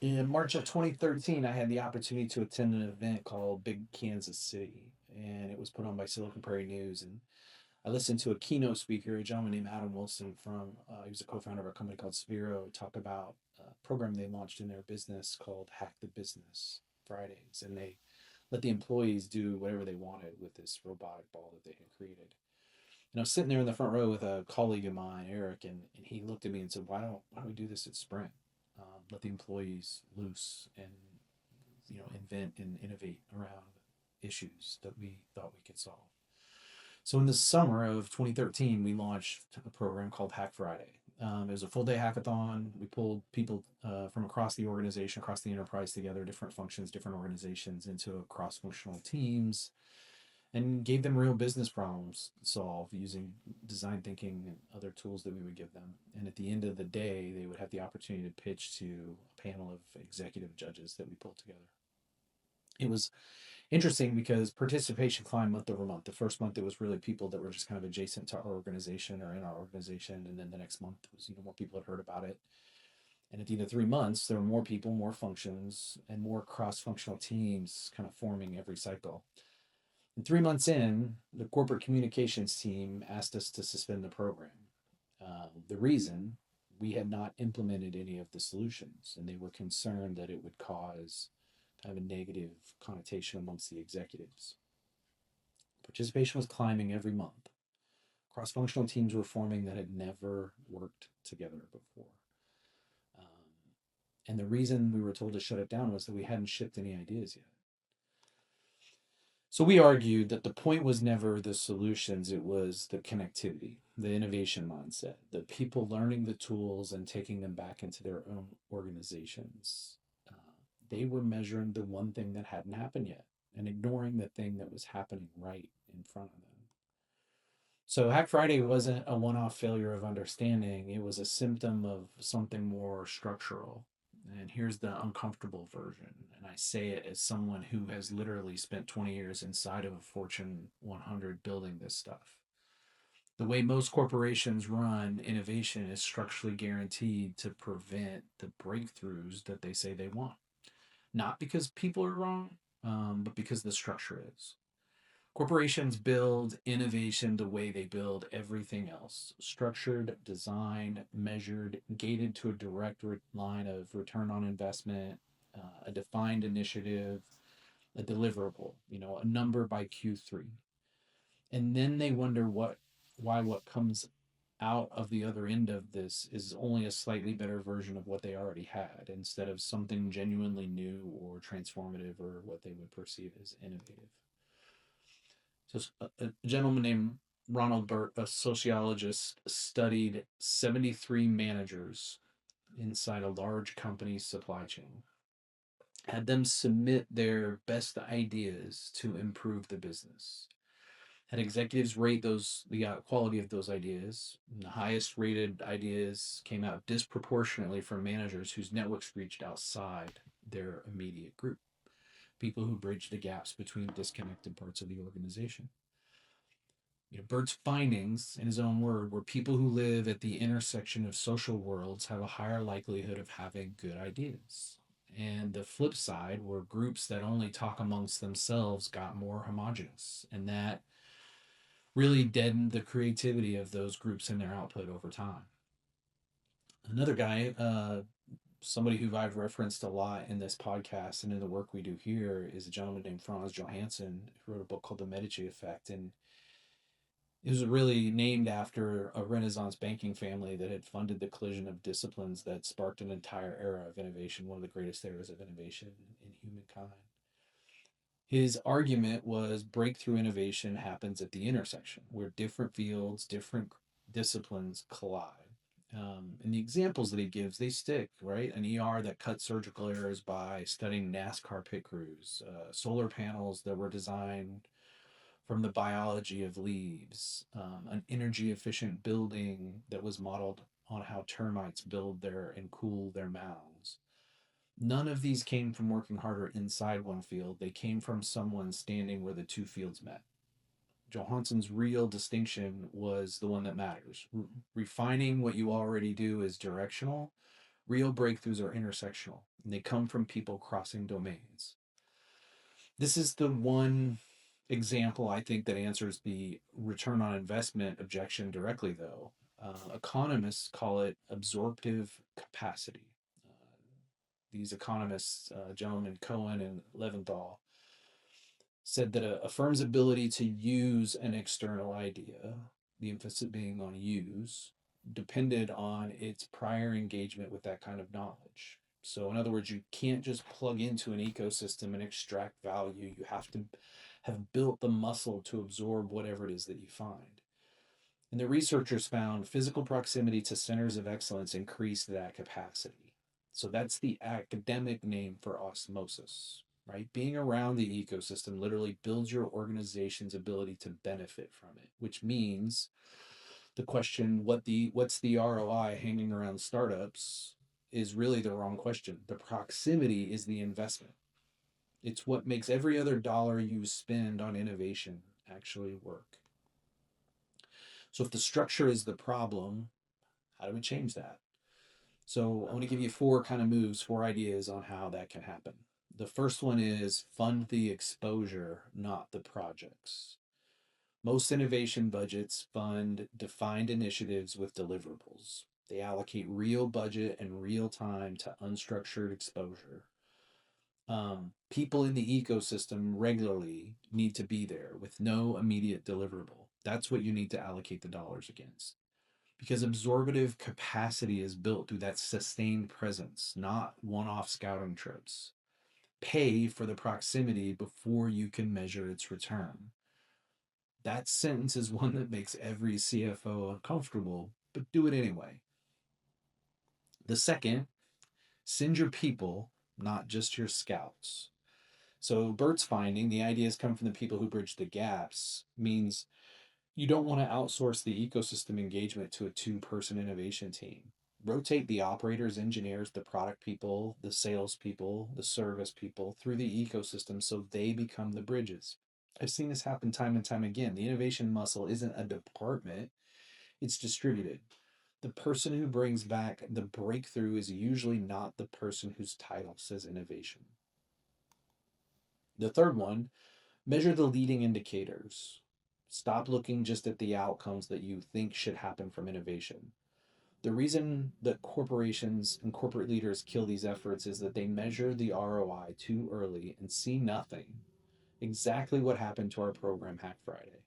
In March of 2013, I had the opportunity to attend an event called Big Kansas City, and it was put on by Silicon Prairie News. And I listened to a keynote speaker, a gentleman named Adam Wilson he was a co-founder of a company called Sphero, talk about a program they launched in their business called Hack the Business Fridays. And they let the employees do whatever they wanted with this robotic ball that they had created. And I was sitting there in the front row with a colleague of mine, Eric, and he looked at me and said, "Why don't we do this at Sprint? Let the employees loose and invent and innovate around issues that we thought we could solve." So in the summer of 2013, we launched a program called Hack Friday. It was a full day hackathon. We pulled people from across the organization, across the enterprise together, different functions, different organizations into cross functional teams, and gave them real business problems to solve using design thinking and other tools that we would give them. And at the end of the day, they would have the opportunity to pitch to a panel of executive judges that we pulled together. It was interesting because participation climbed month over month. The first month it was really people that were just kind of adjacent to our organization or in our organization, and then the next month was more people had heard about it. And at the end of 3 months, there were more people, more functions, and more cross-functional teams kind of forming every cycle. And 3 months in, the corporate communications team asked us to suspend the program. The reason, we had not implemented any of the solutions, and they were concerned that it would cause kind of a negative connotation amongst the executives. Participation was climbing every month. Cross functional teams were forming that had never worked together before. And the reason we were told to shut it down was that we hadn't shipped any ideas yet. So we argued that the point was never the solutions, it was the connectivity, the innovation mindset, the people learning the tools and taking them back into their own organizations. They were measuring the one thing that hadn't happened yet and ignoring the thing that was happening right in front of them. So Hack Friday wasn't a one-off failure of understanding, it was a symptom of something more structural. And here's the uncomfortable version. And I say it as someone who has literally spent 20 years inside of a Fortune 100 building this stuff. The way most corporations run, innovation is structurally guaranteed to prevent the breakthroughs that they say they want. Not because people are wrong, but because the structure is. Corporations build innovation the way they build everything else: structured, designed, measured, gated to a direct line of return on investment, a defined initiative, a deliverable, a number by Q3. And then they wonder why what comes out of the other end of this is only a slightly better version of what they already had instead of something genuinely new or transformative or what they would perceive as innovative. So a gentleman named Ronald Burt, a sociologist, studied 73 managers inside a large company's supply chain, had them submit their best ideas to improve the business, had executives rate the quality of those ideas. And the highest rated ideas came out disproportionately from managers whose networks reached outside their immediate group, people who bridged the gaps between disconnected parts of the organization. Burt's findings, in his own word, were people who live at the intersection of social worlds have a higher likelihood of having good ideas. And the flip side were groups that only talk amongst themselves got more homogenous. And that really deadened the creativity of those groups and their output over time. Another guy, somebody who I've referenced a lot in this podcast and in the work we do here, is a gentleman named Frans Johansson, who wrote a book called The Medici Effect. And it was really named after a Renaissance banking family that had funded the collision of disciplines that sparked an entire era of innovation, one of the greatest eras of innovation in humankind. His argument was breakthrough innovation happens at the intersection where different fields, different disciplines collide. And the examples that he gives, they stick, right? An ER that cut surgical errors by studying NASCAR pit crews, solar panels that were designed from the biology of leaves, an energy efficient building that was modeled on how termites build and cool their mounds. None of these came from working harder inside one field. They came from someone standing where the two fields met. Johansson's real distinction was the one that matters. Refining what you already do is directional. Real breakthroughs are intersectional, and they come from people crossing domains. This is the one example I think that answers the return on investment objection directly, though. Economists call it absorptive capacity. These economists, gentlemen Cohen and Leventhal, said that a firm's ability to use an external idea, the emphasis being on use, depended on its prior engagement with that kind of knowledge. So, in other words, you can't just plug into an ecosystem and extract value. You have to have built the muscle to absorb whatever it is that you find. And the researchers found physical proximity to centers of excellence increased that capacity. So that's the academic name for osmosis, right? Being around the ecosystem literally builds your organization's ability to benefit from it, which means the question, what's the ROI hanging around startups, is really the wrong question. The proximity is the investment. It's what makes every other dollar you spend on innovation actually work. So if the structure is the problem, how do we change that? So I want to give you four kind of moves, four ideas on how that can happen. The first one is fund the exposure, not the projects. Most innovation budgets fund defined initiatives with deliverables. They allocate real budget and real time to unstructured exposure. People in the ecosystem regularly need to be there with no immediate deliverable. That's what you need to allocate the dollars against. Because absorptive capacity is built through that sustained presence, not one off scouting trips. Pay for the proximity before you can measure its return. That sentence is one that makes every CFO uncomfortable, but do it anyway. The second, send your people, not just your scouts. So Burt's finding, the ideas come from the people who bridge the gaps, means you don't want to outsource the ecosystem engagement to a two-person innovation team. Rotate the operators, engineers, the product people, the sales people, the service people through the ecosystem so they become the bridges. I've seen this happen time and time again. The innovation muscle isn't a department, it's distributed. The person who brings back the breakthrough is usually not the person whose title says innovation. The third one, measure the leading indicators. Stop looking just at the outcomes that you think should happen from innovation. The reason that corporations and corporate leaders kill these efforts is that they measure the ROI too early and see nothing. Exactly what happened to our program Hack Friday.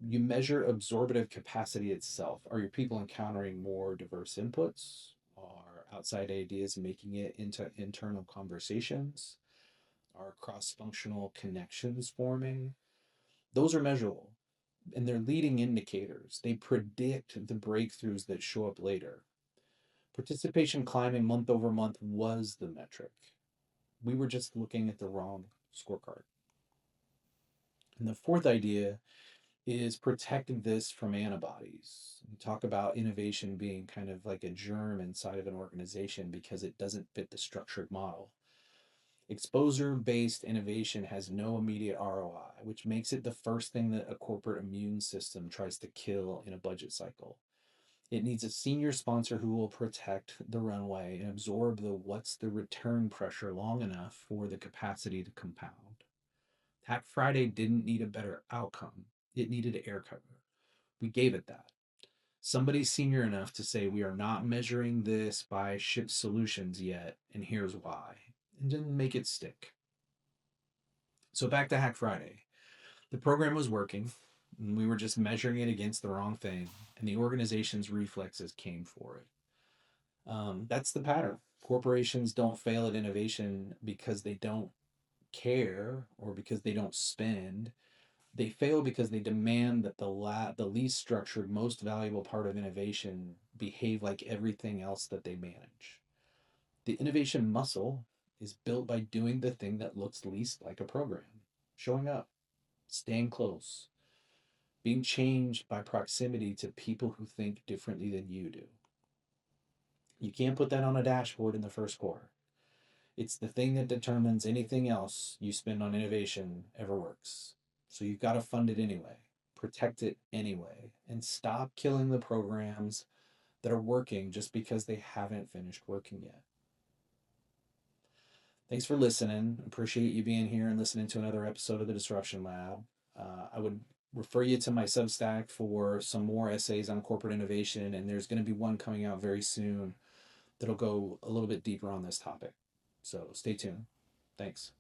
You measure absorptive capacity itself. Are your people encountering more diverse inputs? Are outside ideas making it into internal conversations? Are cross-functional connections forming? Those are measurable, and they're leading indicators. They predict the breakthroughs that show up later. Participation climbing month over month was the metric. We were just looking at the wrong scorecard. And the fourth idea is protect this from antibodies. We talk about innovation being kind of like a germ inside of an organization because it doesn't fit the structured model. Exposure-based innovation has no immediate ROI, which makes it the first thing that a corporate immune system tries to kill in a budget cycle. It needs a senior sponsor who will protect the runway and absorb the what's the return pressure long enough for the capacity to compound. Hack Friday didn't need a better outcome. It needed air cover. We gave it that. Somebody senior enough to say, we are not measuring this by ship solutions yet, and here's why. And didn't make it stick. So back to Hack Friday. The program was working, and we were just measuring it against the wrong thing, and the organization's reflexes came for it. That's the pattern. Corporations don't fail at innovation because they don't care or because they don't spend. They fail because they demand that the least structured, most valuable part of innovation behave like everything else that they manage. The innovation muscle is built by doing the thing that looks least like a program, showing up, staying close, being changed by proximity to people who think differently than you do. You can't put that on a dashboard in the first quarter. It's the thing that determines anything else you spend on innovation ever works. So you've got to fund it anyway, protect it anyway, and stop killing the programs that are working just because they haven't finished working yet. Thanks for listening. Appreciate you being here and listening to another episode of the Disruption Lab. I would refer you to my Substack for some more essays on corporate innovation, and there's going to be one coming out very soon that'll go a little bit deeper on this topic. So stay tuned. Thanks.